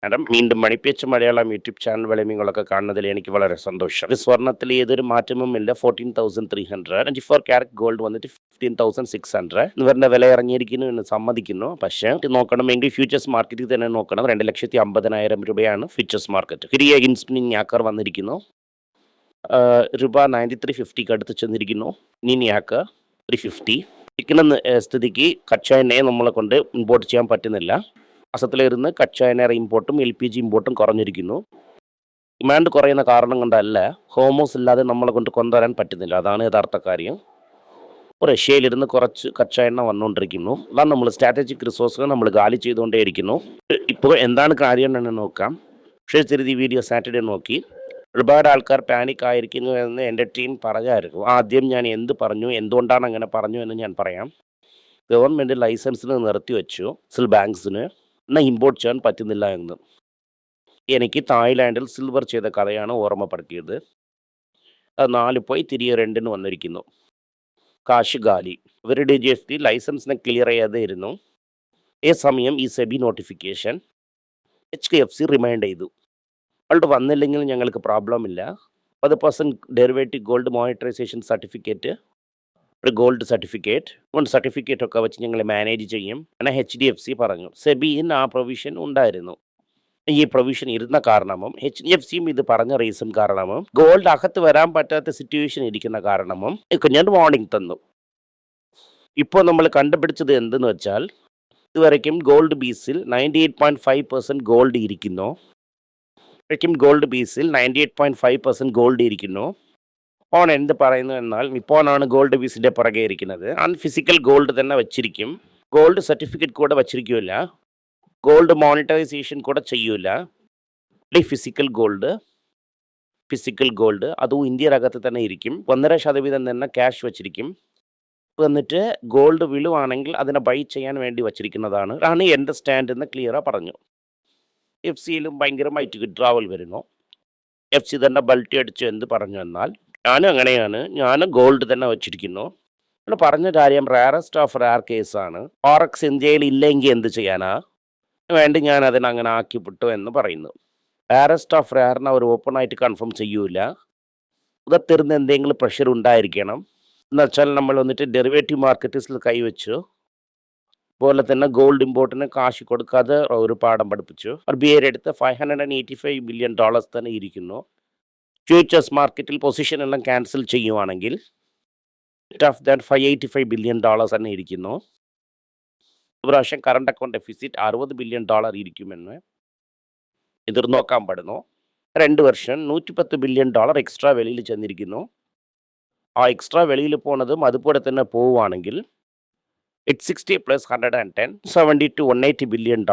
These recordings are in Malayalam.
മാഡം വീണ്ടും മണിപ്പേച്ച് മലയാളം യൂട്യൂബ് ചാനൽ വഴി നിങ്ങളൊക്കെ കാണുന്നതിൽ എനിക്ക് വളരെ സന്തോഷം. ഇത് സ്വർണ്ണത്തിൽ ഏതൊരു മാറ്റവും ഇല്ല. 14,300 24 ക്യാരറ്റ് ഗോൾഡ് വന്നിട്ട് 15,600 ഇവരുടെ വില ഇറങ്ങിയിരിക്കുന്നു എന്ന് സമ്മതിക്കുന്നു. പക്ഷേ ഇത് നോക്കണമെങ്കിൽ ഫ്യൂച്ചേഴ്സ് മാർക്കറ്റിൽ തന്നെ നോക്കണം. 2,50,000 രൂപയാണ് ഫ്യൂച്ചേഴ്സ് മാർക്കറ്റ്. ചെറിയ ഇൻസ്പിനിങ് ഞാക്കർ വന്നിരിക്കുന്നു. രൂപ 93.50 അടുത്ത് ചെന്നിരിക്കുന്നു. നീനിയാക്കർ 350 ഇരിക്കുന്ന സ്ഥിതിക്ക് കച്ച എണ്ണയെ നമ്മളെ കൊണ്ട് ഇമ്പോർട്ട് ചെയ്യാൻ പറ്റുന്നില്ല. മാസത്തിലിരുന്ന് കച്ച എണ്ണ ഇമ്പോർട്ടും LPG ഇമ്പോർട്ടും കുറഞ്ഞിരിക്കുന്നു. ഡിമാൻഡ് കുറയുന്ന കാരണം കൊണ്ടല്ല, ഹോമോസ് ഇല്ലാതെ നമ്മളെ കൊണ്ട് കൊണ്ടുവരാൻ പറ്റുന്നില്ല. അതാണ് യഥാർത്ഥ കാര്യം. റഷ്യയിലിരുന്ന് കുറച്ച് കച്ച എണ്ണ വന്നുകൊണ്ടിരിക്കുന്നു. അതാണ് നമ്മൾ സ്ട്രാറ്റജിക് റിസോഴ്സുകൾ നമ്മൾ ഗാലി ചെയ്തുകൊണ്ടേയിരിക്കുന്നു. ഇപ്പോൾ എന്താണ് കാര്യം എന്ന് നോക്കാം. പക്ഷേ ചെറിയ വീഡിയോ സാറ്റർഡേ നോക്കി ഒരുപാട് ആൾക്കാർ പാനിക് ആയിരിക്കുന്നു എന്ന് എൻ്റെ ടീം പറഞ്ഞായിരുന്നു. ആദ്യം ഞാൻ എന്ത് പറഞ്ഞു, എന്തുകൊണ്ടാണ് അങ്ങനെ പറഞ്ഞു എന്ന് ഞാൻ പറയാം. ഗവൺമെൻറ് ലൈസൻസിന് നിർത്തിവെച്ചു ബാങ്ക്സിന്, എന്നാൽ ഇമ്പോർട്ട് ചെയ്യാൻ പറ്റുന്നില്ല എന്ന്. എനിക്ക് തായ്ലാൻഡിൽ സിൽവർ ചെയ്ത കഥയാണ് ഓർമ്മപ്പെടുത്തിയത്. അത് 4 പോയി തിരികെ 2 വന്നിരിക്കുന്നു. കാശ് ഗാലി. ഇവരുടെ GST ലൈസൻസിനെ ക്ലിയർ ചെയ്യാതെ ഇരുന്നു. ഈ സമയം ഈ സെബി നോട്ടിഫിക്കേഷൻ HDFC റിമൈൻഡ് ചെയ്തു. അവളുടെ വന്നില്ലെങ്കിൽ ഞങ്ങൾക്ക് പ്രോബ്ലം ഇല്ല. 10% ഡെറിവേറ്റീവ് ഗോൾഡ് മോണിറ്ററൈസേഷൻ സർട്ടിഫിക്കറ്റ്, ഒരു ഗോൾഡ് സർട്ടിഫിക്കറ്റ് ഒക്കെ വെച്ച് ഞങ്ങൾ മാനേജ് ചെയ്യും എന്ന് HDFC പറഞ്ഞു. സെബിയിൽ ആ പ്രൊവിഷൻ ഉണ്ടായിരുന്നു. ഈ പ്രൊവിഷൻ ഇരുന്ന കാരണവും HDFCയും ഇത് പറഞ്ഞ റീസൺ കാരണവും ഗോൾഡ് അകത്ത് വരാൻ പറ്റാത്ത സിറ്റുവേഷൻ ഇരിക്കുന്ന കാരണവും ഞാൻ വാർണിംഗ് തന്നു. ഇപ്പോൾ നമ്മൾ കണ്ടുപിടിച്ചത് എന്തെന്ന് വെച്ചാൽ, ഇതുവരയ്ക്കും ഗോൾഡ് ബീസിൽ 98.5% ഗോൾഡ് ഇരിക്കുന്നു. ഗോൾഡ് ബീസിൽ 98.5% ഗോൾഡ് ഇരിക്കുന്നു. ഓൺ എന്ത് പറയുന്നു എന്നാൽ, ഇപ്പോഴാണ് ഗോൾഡ് ബീസിൻ്റെ പുറകെ ഇരിക്കുന്നത്. ഫിസിക്കൽ ഗോൾഡ് തന്നെ വച്ചിരിക്കും. ഗോൾഡ് സർട്ടിഫിക്കറ്റ് കൂടെ വച്ചിരിക്കില്ല. ഗോൾഡ് മോണിറ്ററൈസേഷൻ കൂടെ ചെയ്യൂല. ഫിസിക്കൽ ഗോൾഡ് അതും ഇന്ത്യയിലകത്ത് തന്നെ ഇരിക്കും. 1.5% തന്നെ ക്യാഷ് വച്ചിരിക്കും. എന്നിട്ട് ഗോൾഡ് വിളുവാണെങ്കിൽ അതിനെ ബൈ ചെയ്യാൻ വേണ്ടി വച്ചിരിക്കുന്നതാണ്. ആണ് എൻ്റെ സ്റ്റാൻഡ് എന്ന് ക്ലിയറാണ് പറഞ്ഞു. FCയിലും ഭയങ്കരമായിട്ട് വിഡ്രാവൽ വരുന്നു. FC തന്നെ ബൾട്ടി അടിച്ചു എന്ന് പറഞ്ഞു. എന്നാൽ ഞാനും അങ്ങനെയാണ്. ഞാൻ ഗോൾഡ് തന്നെ വച്ചിരിക്കുന്നു. പറഞ്ഞ കാര്യം റയറസ്റ്റ് ഓഫ് റയർ കേസാണ്. Forex ഇന്ത്യയിൽ ഇല്ലെങ്കിൽ എന്ത് ചെയ്യാനാ വേണ്ടി ഞാൻ അതിനെ അങ്ങനെ ആക്കിപ്പെട്ടു എന്ന് പറയുന്നു. റയറസ്റ്റ് ഓഫ് റയറിനെ അവർ ഓപ്പണായിട്ട് കൺഫേം ചെയ്യൂല. ഉദത്തിരുന്ന് എന്തെങ്കിലും പ്രഷർ ഉണ്ടായിരിക്കണം. എന്നുവെച്ചാൽ നമ്മൾ വന്നിട്ട് ഡെറിവേറ്റീവ് മാർക്കറ്റിൽ കൈവച്ചു. പോലെ തന്നെ ഗോൾഡ് ഇമ്പോർട്ടിന് കാശ് കൊടുക്കാതെ ഒരു പാഠം പഠിപ്പിച്ചു. RBI എടുത്ത് $585 ബില്യൺ തന്നെ ഇരിക്കുന്നു. ഫ്യൂച്ചേഴ്സ് മാർക്കറ്റിൽ പൊസിഷൻ എല്ലാം ക്യാൻസൽ ചെയ്യുവാണെങ്കിൽ $585 ബില്യൺ തന്നെ ഇരിക്കുന്നു. പ്രാവശ്യം കറണ്ട് അക്കൗണ്ട് ഡെഫിസിറ്റ് $60 ബില്യൺ ഇരിക്കുമെന്ന് എതിർനോക്കാൻ പെടുന്നു. 2 വർഷം $110 ബില്യൺ എക്സ്ട്രാ വെളിയിൽ ചെന്നിരിക്കുന്നു. ആ എക്സ്ട്രാ വെളിയിൽ പോണതും അതുപോലെ തന്നെ പോവുകയാണെങ്കിൽ $860 + 110 $70 to $180 ബില്യൺ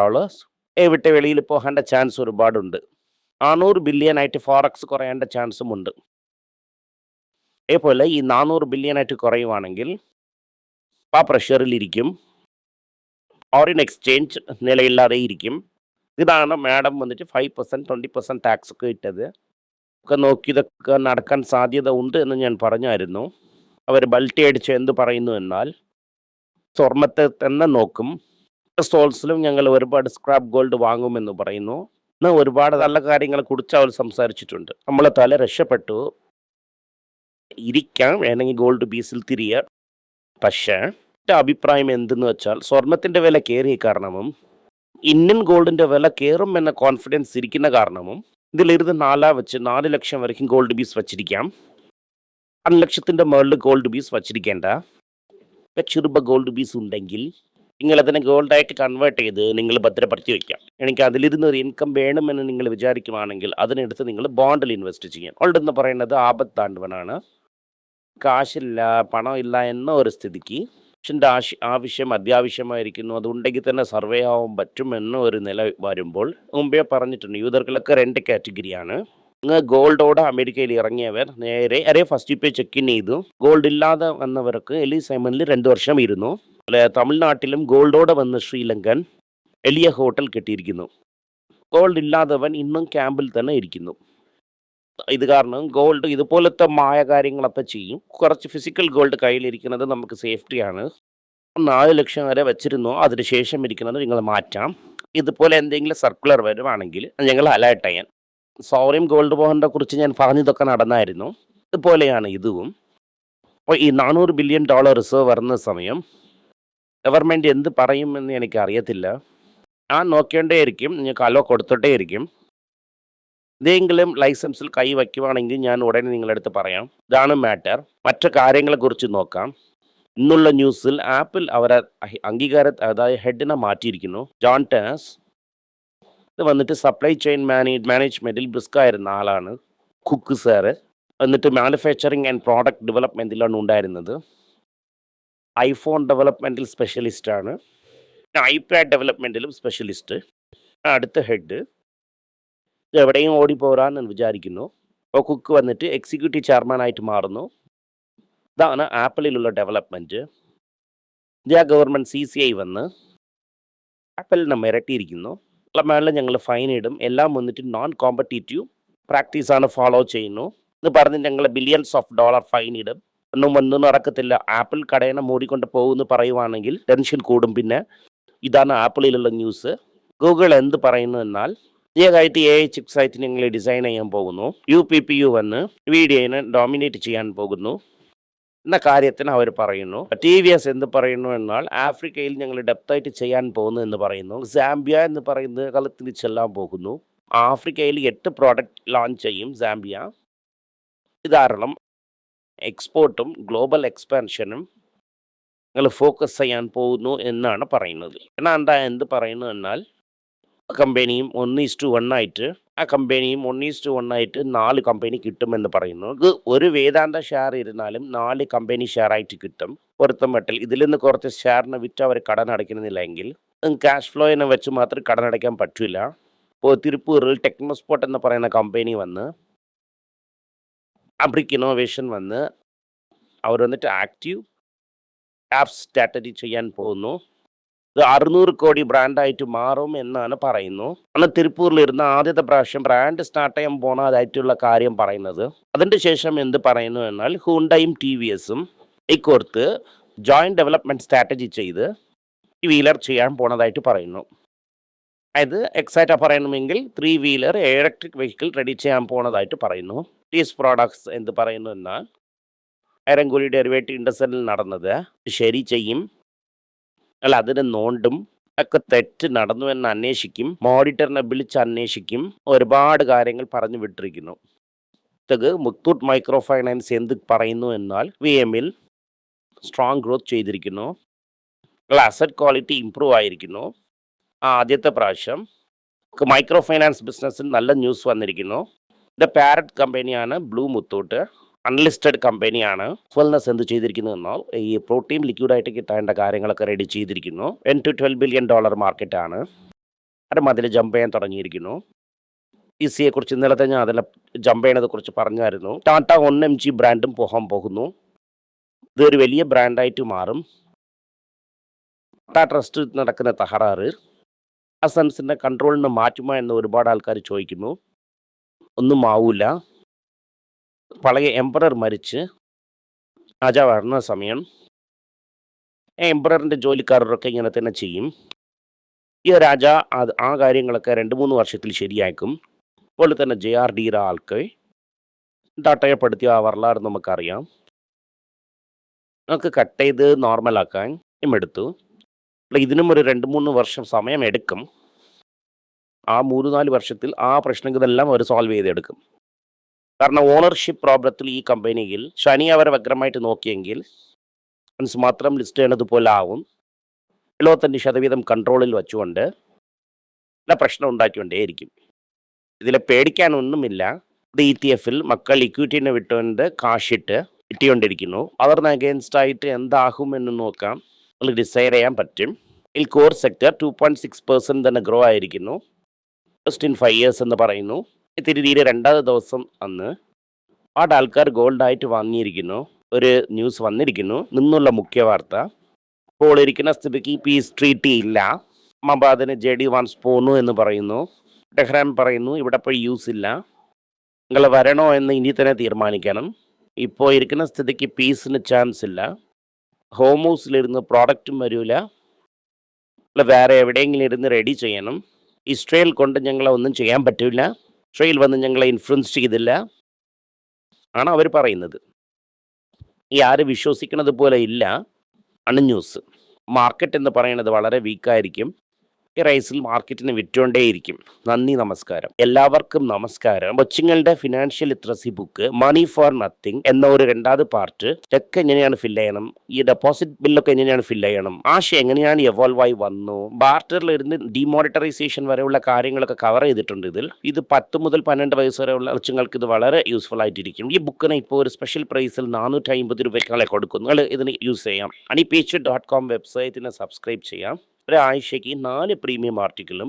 വിട്ട് വെളിയിൽ പോകേണ്ട ചാൻസ് ഒരുപാടുണ്ട്. 400 ബില്യൺ ആയിട്ട് ഫോറക്സ് കുറയേണ്ട ചാൻസും ഉണ്ട്. അതേപോലെ ഈ 400 ബില്യൺ ആയിട്ട് കുറയുവാണെങ്കിൽ ആ പ്രഷറിലിരിക്കും. ഫോറിൻ എക്സ്ചേഞ്ച് നിലയില്ലാതെ ഇരിക്കും. ഇതാണ് മാഡം വന്നിട്ട് 5% 20% ടാക്സ് ഒക്കെ ഇട്ടത്. ഒക്കെ നോക്കി ഇതൊക്കെ നടക്കാൻ സാധ്യത ഉണ്ട് എന്ന് ഞാൻ പറഞ്ഞായിരുന്നു. അവർ ബൾട്ടി അടിച്ച് എന്ത് പറയുന്നു എന്നാൽ, സ്വർണ്ണത്തെ തന്നെ നോക്കും. സ്റ്റോൾസിലും ഞങ്ങൾ ഒരുപാട് സ്ക്രാപ്പ് ഗോൾഡ് വാങ്ങുമെന്ന് പറയുന്നു. എന്നാൽ ഒരുപാട് നല്ല കാര്യങ്ങളെ കുറിച്ച് അവർ സംസാരിച്ചിട്ടുണ്ട്. നമ്മളെ തല രക്ഷപ്പെട്ടു ഇരിക്കാം, വേണമെങ്കിൽ ഗോൾഡ് ബീസിൽ തിരിയാം. പക്ഷേ എൻ്റെ അഭിപ്രായം എന്തെന്ന് വെച്ചാൽ, സ്വർണത്തിൻ്റെ വില കയറിയ കാരണവും ഇന്ത്യൻ ഗോൾഡിൻ്റെ വില കയറും എന്ന കോൺഫിഡൻസ് ഇരിക്കുന്ന കാരണവും ഇതിലിരുന്ന് 4 ലക്ഷം വരയ്ക്കും ഗോൾഡ് ബീസ് വച്ചിരിക്കാം. 1 ലക്ഷത്തിൻ്റെ മുകളിൽ ഗോൾഡ് ബീസ് വച്ചിരിക്കേണ്ട. ചെറുപ്പ ഗോൾഡ് ബീസ് ഉണ്ടെങ്കിൽ നിങ്ങൾ അതിനെ ഗോൾഡായിട്ട് കൺവേർട്ട് ചെയ്ത് നിങ്ങൾ ഭദ്രപ്പെടുത്തി വയ്ക്കാം. എനിക്ക് അതിലിരുന്ന് ഒരു ഇൻകം വേണമെന്ന് നിങ്ങൾ വിചാരിക്കുകയാണെങ്കിൽ അതിനെടുത്ത് നിങ്ങൾ ബോണ്ടിൽ ഇൻവെസ്റ്റ് ചെയ്യാം. ഗോൾഡ് എന്ന് പറയുന്നത് ആപത്താണ്ടവനാണ്. കാശില്ല, പണമില്ല എന്ന ഒരു സ്ഥിതിക്ക് മനുഷ്യൻ്റെ ആവശ്യം അത്യാവശ്യമായിരിക്കുന്നു. അതുണ്ടെങ്കിൽ തന്നെ സർവേ ആവാൻ പറ്റും എന്ന ഒരു നില വരുമ്പോൾ, മുമ്പേ പറഞ്ഞിട്ടുണ്ട്, യൂതർകളൊക്കെ 2 കാറ്റഗറിയാണ്. ഗോൾഡോടെ അമേരിക്കയിൽ ഇറങ്ങിയവർ നേരെ ഫസ്റ്റ് പേ ചെക്ക് ഇൻ ചെയ്തു. ഗോൾഡ് ഇല്ലാതെ വന്നവർക്ക് എലിസൈമനിൽ 2 വർഷം ഇരുന്നു. തമിഴ്നാട്ടിലും ഗോൾഡോടെ വന്ന് ശ്രീലങ്കൻ എളിയ ഹോട്ടൽ കെട്ടിയിരിക്കുന്നു. ഗോൾഡ് ഇല്ലാത്തവൻ ഇന്നും ക്യാമ്പിൽ തന്നെ ഇരിക്കുന്നു. ഇത് കാരണം ഗോൾഡ് ഇതുപോലത്തെ മായ കാര്യങ്ങളൊക്കെ ചെയ്യും. കുറച്ച് ഫിസിക്കൽ ഗോൾഡ് കയ്യിലിരിക്കുന്നത് നമുക്ക് സേഫ്റ്റിയാണ്. 4 ലക്ഷം വരെ വെച്ചിരുന്നു. അതിനുശേഷം ഇരിക്കുന്നത് നിങ്ങൾ മാറ്റാം. ഇതുപോലെ എന്തെങ്കിലും സർക്കുലർ വരുവാണെങ്കിൽ ഞങ്ങൾ അലേർട്ട് ചെയ്യാൻ. സോവറിൻ ഗോൾഡ് ബോണ്ടിനെ കുറിച്ച് ഞാൻ പറഞ്ഞതൊക്കെ നടന്നായിരുന്നു. ഇതുപോലെയാണ് ഇതും. അപ്പോൾ ഈ $400 ബില്യൺ റിസർവ് വരുന്ന സമയം ഗവൺമെൻറ് എന്ത് പറയുമെന്ന് എനിക്കറിയത്തില്ല. ഞാൻ നോക്കേണ്ടേയിരിക്കും, നിങ്ങൾക്ക് അലോ കൊടുത്തിട്ടേയിരിക്കും. ഇതെങ്കിലും ലൈസൻസിൽ കൈ വയ്ക്കുവാണെങ്കിൽ ഞാൻ ഉടനെ നിങ്ങളുടെ അടുത്ത് പറയാം. ഇതാണ് മാറ്റർ. മറ്റു കാര്യങ്ങളെക്കുറിച്ച് നോക്കാം. ഇന്നുള്ള ന്യൂസിൽ ആപ്പിൾ അവരെ അതായത് ഹെഡിനെ മാറ്റിയിരിക്കുന്നു. ജോൺ ടേഴ്സ് ഇത് വന്നിട്ട് സപ്ലൈ ചെയിൻ മാനേജ്മെൻറ്റിൽ ബ്രിസ്കായിരുന്ന ആളാണ്. കുക്ക് സാറ് എന്നിട്ട് മാനുഫാക്ചറിങ് ആൻഡ് പ്രോഡക്റ്റ് ഡെവലപ്മെൻറ്റിലാണ് ഉണ്ടായിരുന്നത്. ഐഫോൺ ഡെവലപ്മെൻറ്റിൽ സ്പെഷ്യലിസ്റ്റാണ്. ഐപാഡ് ഡെവലപ്മെൻറ്റിലും സ്പെഷ്യലിസ്റ്റ്. അടുത്ത ഹെഡ് എവിടെയും ഓടിപ്പോരാന്ന് വിചാരിക്കുന്നു. അപ്പോൾ കുക്ക് വന്നിട്ട് എക്സിക്യൂട്ടീവ് ചെയർമാനായിട്ട് മാറുന്നു. ഇതാണ് ആപ്പിളിലുള്ള ഡെവലപ്മെൻറ്റ്. ഇന്ത്യ ഗവൺമെൻറ് CCI വന്ന് ആപ്പിളിനെ മിരട്ടിയിരിക്കുന്നു. മേളിൽ ഞങ്ങൾ ഫൈൻ ഇടും. എല്ലാം വന്നിട്ട് നോൺ കോമ്പറ്റീറ്റീവ് പ്രാക്ടീസാണ് ഫോളോ ചെയ്യുന്നു എന്ന് പറഞ്ഞ് ഞങ്ങൾ ബില്യൺസ് ഓഫ് ഡോളർ ഫൈൻ ഇടും. ഒന്നും നടക്കത്തില്ല. ആപ്പിൾ കടയിനെ മൂടിക്കൊണ്ട് പോകുമെന്ന് പറയുവാണെങ്കിൽ ടെൻഷൻ കൂടും. പിന്നെ ഇതാണ് ആപ്പിളിലുള്ള ന്യൂസ്. ഗൂഗിൾ എന്ത് പറയുന്നു എന്നാൽ പുതിയതായിട്ട് AI ചിപ്സ് ആയിട്ട് ഞങ്ങൾ ഡിസൈൻ ചെയ്യാൻ പോകുന്നു. UPPU വന്ന് വീഡിയോനെ ഡോമിനേറ്റ് ചെയ്യാൻ പോകുന്നു എന്ന കാര്യത്തിന് അവർ പറയുന്നു. TVS എന്ത് പറയുന്നു എന്നാൽ ആഫ്രിക്കയിൽ ഞങ്ങൾ ഡെപ്തായിട്ട് ചെയ്യാൻ പോകുന്നു എന്ന് പറയുന്നു. സാംബിയ എന്ന് പറയുന്നത് കളത്തിൽ ചെല്ലാൻ പോകുന്നു. ആഫ്രിക്കയിൽ 8 പ്രോഡക്റ്റ് ലോഞ്ച് ചെയ്യും സാംബിയ. ഇത് കാരണം എക്സ്പോർട്ടും ഗ്ലോബൽ എക്സ്പാൻഷനും ഞങ്ങൾ ഫോക്കസ് ചെയ്യാൻ പോകുന്നു എന്നാണ് പറയുന്നത്. എന്നാൽ എന്ത് പറയുന്നു എന്നാൽ കമ്പനിയും 1:1 ആയിട്ട് ആ കമ്പനിയും 1:1 ആയിട്ട് 4 കമ്പനി കിട്ടുമെന്ന് പറയുന്നു. ഇത് ഒരു വേദാന്ത ഷെയർ ഇരുന്നാലും 4 കമ്പനി ഷെയർ ആയിട്ട് കിട്ടും. പൊരുത്തമട്ടിൽ ഇതിൽ നിന്ന് കുറച്ച് ഷെയറിനെ വിറ്റ് അവർ കടൻ അടയ്ക്കുന്നില്ലെങ്കിൽ ക്യാഷ് ഫ്ലോയിനെ വെച്ച് മാത്രം കടൻ അടയ്ക്കാൻ പറ്റില്ല. ഇപ്പോൾ തിരുപ്പൂരിൽ ടെക്നോസ്പോർട്ട് എന്ന് പറയുന്ന കമ്പനി വന്ന് ഫാബ്രിക് ഇന്നോവേഷൻ വന്ന് അവർ വന്നിട്ട് ആക്റ്റീവ് ആപ്പ് സ്ട്രാറ്റജി ചെയ്യാൻ പോകുന്നു. ഇത് 600 കോടി ബ്രാൻഡായിട്ട് മാറും എന്നാണ് പറയുന്നു. അന്ന് തിരുപ്പൂരിലിരുന്ന ആദ്യത്തെ പ്രാവശ്യം ബ്രാൻഡ് സ്റ്റാർട്ട് ചെയ്യാൻ പോണതായിട്ടുള്ള കാര്യം പറയുന്നത്. അതിൻ്റെ ശേഷം എന്ത് പറയുന്നു എന്നാൽ ഹുണ്ടായും TVSും ഇക്കോർത്ത് ജോയിൻറ്റ് ഡെവലപ്മെൻറ്റ് സ്ട്രാറ്റജി ചെയ്ത് ഈ വീലർ ചെയ്യാൻ പോണതായിട്ട് പറയുന്നു. അതായത് എക്സാക്റ്റ് പറയണമെങ്കിൽ 3 വീലർ ഇലക്ട്രിക് വെഹിക്കിൾ റെഡി ചെയ്യാൻ പോണതായിട്ട് പറയുന്നു. TVS പ്രോഡക്ട്സ് എന്ത് പറയുന്നു എന്നാൽ ഐറൻകൂലി ഡെറിവേറ്റീവ് ഇൻഡസ്ട്രിയിൽ നടന്നത് ശരി ചെയ്യും, അല്ല അതിന് നോണ്ടും ഒക്കെ തെറ്റ് നടന്നു എന്ന് അന്വേഷിക്കും, ഓഡിറ്ററിനെ വിളിച്ച് അന്വേഷിക്കും, ഒരുപാട് കാര്യങ്ങൾ പറഞ്ഞു വിട്ടിരിക്കുന്നു. മുത്തൂട്ട് മൈക്രോ ഫൈനാൻസ് എന്ത് പറയുന്നു എന്നാൽ VMൽ സ്ട്രോങ് ഗ്രോത്ത് ചെയ്തിരിക്കുന്നു, അസറ്റ് ക്വാളിറ്റി ഇംപ്രൂവ് ആയിരിക്കുന്നു. ആദ്യത്തെ പ്രാവശ്യം മൈക്രോ ഫൈനാൻസ് ബിസിനസ്സിൽ നല്ല ന്യൂസ് വന്നിരിക്കുന്നു. ഇത് പാരറ്റ് കമ്പനിയാണ് ബ്ലൂ മുത്തൂട്ട്, അൺലിസ്റ്റഡ് കമ്പനിയാണ്. ഫുൾനെസ് എന്ത് ചെയ്തിരിക്കുന്നു എന്നാൽ ഈ പ്രോട്ടീൻ ലിക്വിഡായിട്ട് കിട്ടേണ്ട കാര്യങ്ങളൊക്കെ റെഡി ചെയ്തിരിക്കുന്നു. $10 to $12 ബില്യൺ മാർക്കറ്റാണ്. അത് അതിൽ ജമ്പ് ചെയ്യാൻ തുടങ്ങിയിരിക്കുന്നു. ECയെ ഇന്നലത്തെ ഞാൻ അതിൽ ജമ്പ് ചെയ്യണതെക്കുറിച്ച് പറഞ്ഞായിരുന്നു. ടാറ്റ 1mg ബ്രാൻഡും പോകാൻ പോകുന്നു. ഇതൊരു വലിയ ബ്രാൻഡായിട്ട് മാറും. ടാറ്റ ട്രസ്റ്റ് നടക്കുന്ന തകരാറ് ലൈസൻസിൻ്റെ കൺട്രോളിന് മാറ്റുമോ എന്ന് ഒരുപാട് ആൾക്കാർ ചോദിക്കുന്നു. ഒന്നും ആവൂല. പഴയ എംപറർ മരിച്ച് രാജാവ് വരുന്ന സമയം എംപററിൻ്റെ ജോലിക്കാരൊക്കെ ഇങ്ങനെ തന്നെ ചെയ്യും. ഈ രാജ ആ കാര്യങ്ങളൊക്കെ 2-3 വർഷത്തിൽ ശരിയാക്കും. അതുപോലെ തന്നെ JRD ആൾക്ക് തട്ടയപ്പെടുത്തിയ ആ വരലാറ് നമുക്കറിയാം. നമുക്ക് കട്ട് ചെയ്ത് നോർമലാക്കാൻ എടുത്തു. ഇതിനും ഒരു 2-3 വർഷം സമയം എടുക്കും. ആ 3-4 വർഷത്തിൽ ആ പ്രശ്നങ്ങളെല്ലാം അവർ സോൾവ് ചെയ്തെടുക്കും. കാരണം ഓണർഷിപ്പ് പ്രോബ്ലത്തിൽ ഈ കമ്പനിയിൽ ശനി അവരെ വ്യക്തമായിട്ട് നോക്കിയെങ്കിൽ മാത്രം ലിസ്റ്റ് ചെയ്യണതുപോലെ ആവും. 75% കൺട്രോളിൽ വെച്ചുകൊണ്ട് എല്ലാ പ്രശ്നം ഉണ്ടാക്കിക്കൊണ്ടേയിരിക്കും. ഇതിൽ പേടിക്കാനൊന്നുമില്ല. ഇത് ETF മക്കൾ ഇക്വിറ്റിനെ വിട്ടുകൊണ്ട് കാശിട്ട് കിട്ടിക്കൊണ്ടിരിക്കുന്നു. അവർക്ക് അഗേൻസ്റ്റ് ആയിട്ട് എന്താകും എന്ന് നോക്കാം. നമുക്ക് ഡിസൈഡ് ചെയ്യാൻ പറ്റും. ഈ കോർ സെക്ടർ 2.6% തന്നെ ഗ്രോ ആയിരിക്കുന്നു. ജസ്റ്റ് ഇൻ 5 years എന്ന് പറയുന്നു. തിരുതിയിൽ 2ാമത്തെ ദിവസം അന്ന് ഒരുപാട് ആൾക്കാർ ഗോൾഡായിട്ട് വാങ്ങിയിരിക്കുന്നു. ഒരു ന്യൂസ് വന്നിരിക്കുന്നു. നിന്നുള്ള മുഖ്യ വാർത്ത ഇപ്പോൾ ഇരിക്കുന്ന സ്ഥിതിക്ക് പീസ് ട്രീറ്റി ഇല്ല. മബാദിന് JD വാൻസ് പോന്നു എന്ന് പറയുന്നു. ടെഹ്റാൻ പറയുന്നു ഇവിടെ പോയി യൂസ് ഇല്ല, നിങ്ങൾ വരണോ എന്ന് ഇനി തന്നെ തീരുമാനിക്കണം. ഇപ്പോൾ ഇരിക്കുന്ന സ്ഥിതിക്ക് പീസിന് ചാൻസ് ഇല്ല. ഹോമൂസിലിരുന്ന് പ്രോഡക്റ്റും വരില്ല, അല്ല വേറെ എവിടെയെങ്കിലും ഇരുന്ന് റെഡി ചെയ്യണം. ഇസ്രയേൽ കൊണ്ട് ഞങ്ങളെ ഒന്നും ചെയ്യാൻ പറ്റില്ല, ഇസ്രയേൽ വന്ന് ഞങ്ങളെ ഇൻഫ്ലുവൻസ് ചെയ്തില്ല ആണ് അവർ പറയുന്നത്. ഈ ആര് വിശ്വസിക്കുന്നത് പോലെ ഇല്ല ആണ് ന്യൂസ്. മാർക്കറ്റ് എന്ന് പറയുന്നത് വളരെ വീക്കായിരിക്കും. ഈ റൈസിൽ മാർക്കറ്റിന് വിറ്റുകൊണ്ടേയിരിക്കും. നന്ദി, നമസ്കാരം. എല്ലാവർക്കും നമസ്കാരം. കൊച്ചുങ്ങളുടെ financial literacy book money for nothing എന്ന ഒരു രണ്ടാമത് പാർട്ട്, ചെക്ക് എങ്ങനെയാണ് ഫില്ല് ചെയ്യണം, ഈ ഡെപ്പോസിറ്റ് ബില്ലൊക്കെ എങ്ങനെയാണ് ഫില്ല് ചെയ്യണം, ആശയം എങ്ങനെയാണ് എവോൾവ് ആയി വന്നു, ബാർട്ടറിൽ ഇരുന്ന് ഡിമോണിറ്ററൈസേഷൻ വരെയുള്ള കാര്യങ്ങളൊക്കെ കവർ ചെയ്തിട്ടുണ്ട് ഇതിൽ. ഇത് 10 മുതൽ 12 വയസ്സ് വരെയുള്ള കൊച്ചുങ്ങൾക്ക് ഇത് വളരെ യൂസ്ഫുൾ ആയിട്ടിരിക്കും. ഈ ബുക്കിന് ഇപ്പോൾ ഒരു സ്പെഷ്യൽ പ്രൈസിൽ 450 രൂപയ്ക്കാളെ കൊടുക്കുന്നു. നിങ്ങൾ ഇതിന് യൂസ് ചെയ്യാം. honeypage.com വെബ്സൈറ്റിനെ സബ്സ്ക്രൈബ് ചെയ്യാം. ഒരാഴ്ചയ്ക്ക് 4 പ്രീമിയം ആർട്ടിക്കിളും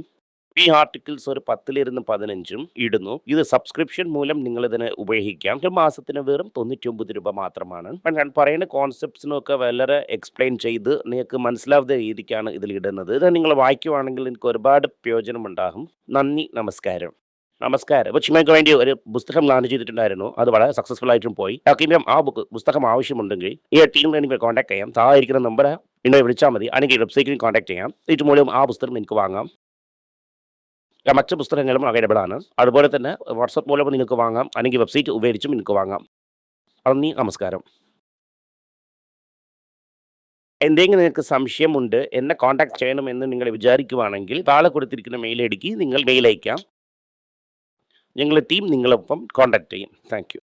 ഈ ആർട്ടിക്കിൾസ് ഒരു 10 15 ഇടുന്നു. ഇത് സബ്സ്ക്രിപ്ഷൻ മൂലം നിങ്ങൾ ഇതിനെ ഉപയോഗിക്കാം. ഒരു മാസത്തിന് വെറും 99 രൂപ മാത്രമാണ്. അപ്പം ഞാൻ പറയുന്ന കോൺസെപ്റ്റ്സിനൊക്കെ വളരെ എക്സ്പ്ലെയിൻ ചെയ്ത് നിങ്ങൾക്ക് മനസ്സിലാവുന്ന രീതിക്കാണ് ഇതിൽ ഇടുന്നത്. ഇത് നിങ്ങൾ വായിക്കുവാണെങ്കിൽ എനിക്ക് ഒരുപാട് പ്രയോജനമുണ്ടാകും. നന്ദി, നമസ്കാരം. നമസ്കാരം. കൊച്ചുമേക്ക് വേണ്ടി ഒരു പുസ്തകം ലാഞ്ച് ചെയ്തിട്ടുണ്ടായിരുന്നു. അത് വളരെ സക്സസ്ഫുൾ ആയിട്ടും പോയി. ആർക്കെങ്കിലും ആ പുസ്തകം ആവശ്യമുണ്ടെങ്കിൽ ഈ ടീമിൽ എനിക്ക് കോൺടാക്ട് ചെയ്യാം. താഴെ ഇരിക്കുന്ന നമ്പർ എന്നെ വിളിച്ചാൽ മതി. അല്ലെങ്കിൽ വെബ്സൈറ്റിൽ കോൺടാക്ട് ചെയ്യാം. ഇത് മൂലം ആ പുസ്തകം എനിക്ക് വാങ്ങാം. മറ്റ് പുസ്തകങ്ങളും അവൈലബിൾ ആണ്. അതുപോലെ തന്നെ വാട്സപ്പ് മൂലം നിങ്ങൾക്ക് വാങ്ങാം, അല്ലെങ്കിൽ വെബ്സൈറ്റ് ഉപയോഗിച്ചും നിങ്ങൾക്ക് വാങ്ങാം. നന്ദി, നമസ്കാരം. എന്തെങ്കിലും നിങ്ങൾക്ക് സംശയമുണ്ട്, എന്നെ കോൺടാക്ട് ചെയ്യണമെന്ന് നിങ്ങൾ വിചാരിക്കുവാണെങ്കിൽ താഴെ കൊടുത്തിരിക്കുന്ന മെയിൽ ഐ ഡിക്ക് നിങ്ങൾ മെയിൽ അയക്കാം. ഞങ്ങളുടെ ടീം നിങ്ങളൊപ്പം കോൺടാക്ട് ചെയ്യും. Thank you.